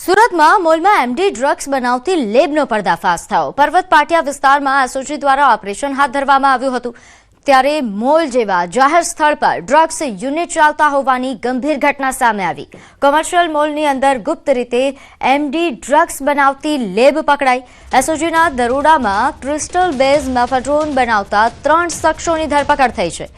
સુરતમાં મોલમાં MD drugs બનાવતી લેબનો પર્દાફાશ થયો। પર્વત પાટિયા વિસ્તારમાં એસઓજી દ્વારા ઓપરેશન હાથ ધરવામાં આવ્યું હતું। ત્યારે મોલ જેવા જાહેર સ્થળ પર ડ્રગ્સ યુનિટ ચાલતા હોવાની ગંભીર ઘટના સામે આવી। કોમર્શિયલ મોલની અંદર ગુપ્ત રીતે એમડી ડ્રગ્સ બનાવતી લેબ પકડાઈ। એસઓજીના દરોડામાં ક્રિસ્ટલ બેઝ મેફેડ્રોન બનાવતા 3 શખ્સોની ધરપકડ થઈ છે।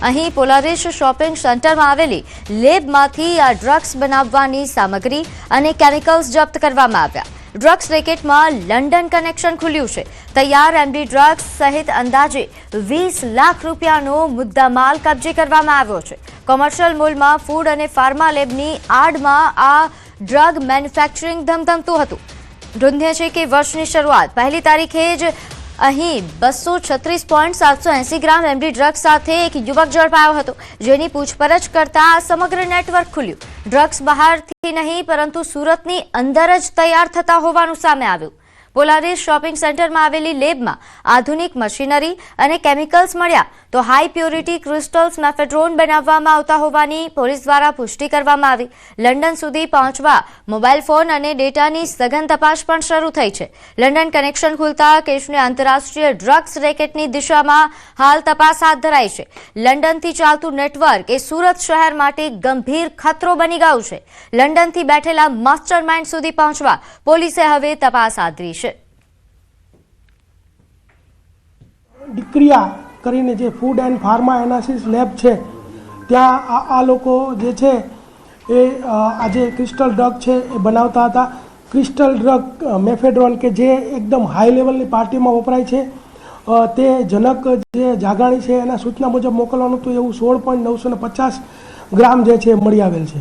અહીં પોલારિસ શોપિંગ સેન્ટરમાં આવેલી લેબમાંથી આ ડ્રગ્સ બનાવવાની સામગ્રી અને કેમિકલ્સ જપ્ત કરવામાં આવ્યા। ડ્રગ્સ રેકેટમાં લંડન કનેક્શન ખુલ્યું છે। તૈયાર એમડી ડ્રગ્સ સહિત અંદાજે 20 લાખ રૂપિયાનો મુદ્દામાલ કબજે કરવામાં આવ્યો છે। કોમર્શિયલ મોલમાં ફૂડ અને ફાર્મા લેબની આડમાં આ ડ્રગ મેન્યુફેક્ચરિંગ ધમધમતું હતું। નોંધનીય છે કે વર્ષની શરૂઆત 1 તારીખે જ અહીં 236.780 ગ્રામ એમડી ડ્રગ્સ સાથે એક યુવક ઝડપાયો હતો, જેની પૂછપરછ કરતા આ સમગ્ર નેટવર્ક ખુલ્યું। ડ્રગ્સ બહારથી નહીં પરંતુ સુરતની અંદર જ તૈયાર થતા હોવાનું સામે આવ્યું। પોલારિસ શોપિંગ સેન્ટરમાં આવેલી લેબમાં આધુનિક મશીનરી અને કેમિકલ્સ મળ્યા તો હાઈ પ્યોરિટી ક્રિસ્ટલ્સ મેફેડ્રોન બનાવવામાં આવતા હોવાની પોલીસ દ્વારા પુષ્ટિ કરવામાં આવી। લંડન સુધી પહોંચવા મોબાઈલ ફોન અને ડેટાની સઘન તપાસ પણ શરૂ થઈ છે। લંડન કનેક્શન ખુલતા કેસને આંતરરાષ્ટ્રીય ડ્રગ્સ રેકેટની દિશામાં હાલ તપાસ હાથ ધરાઈ છે। લંડનથી ચાલતું નેટવર્ક એ સુરત શહેર માટે ગંભીર ખતરો બની ગયું છે। લંડનથી બેઠેલા માસ્ટરમાઇન્ડ સુધી પહોંચવા પોલીસે હવે તપાસ હાથ ધરી છે। ડિક્રિયા કરીને જે food and pharma analysis lab છે, ત્યાં આ લોકો જે છે એ આજે ક્રિસ્ટલ ડ્રગ છે એ બનાવતા હતા। ક્રિસ્ટલ ડ્રગ મેફેડ્રોન કે જે એકદમ હાઈ લેવલની પાર્ટીમાં વપરાય છે, તે જનક જે જાગાણી છે એના સૂચના મુજબ મોકલવાનું હતું, એવું 16.950 ગ્રામ જે છે મળી આવેલ છે।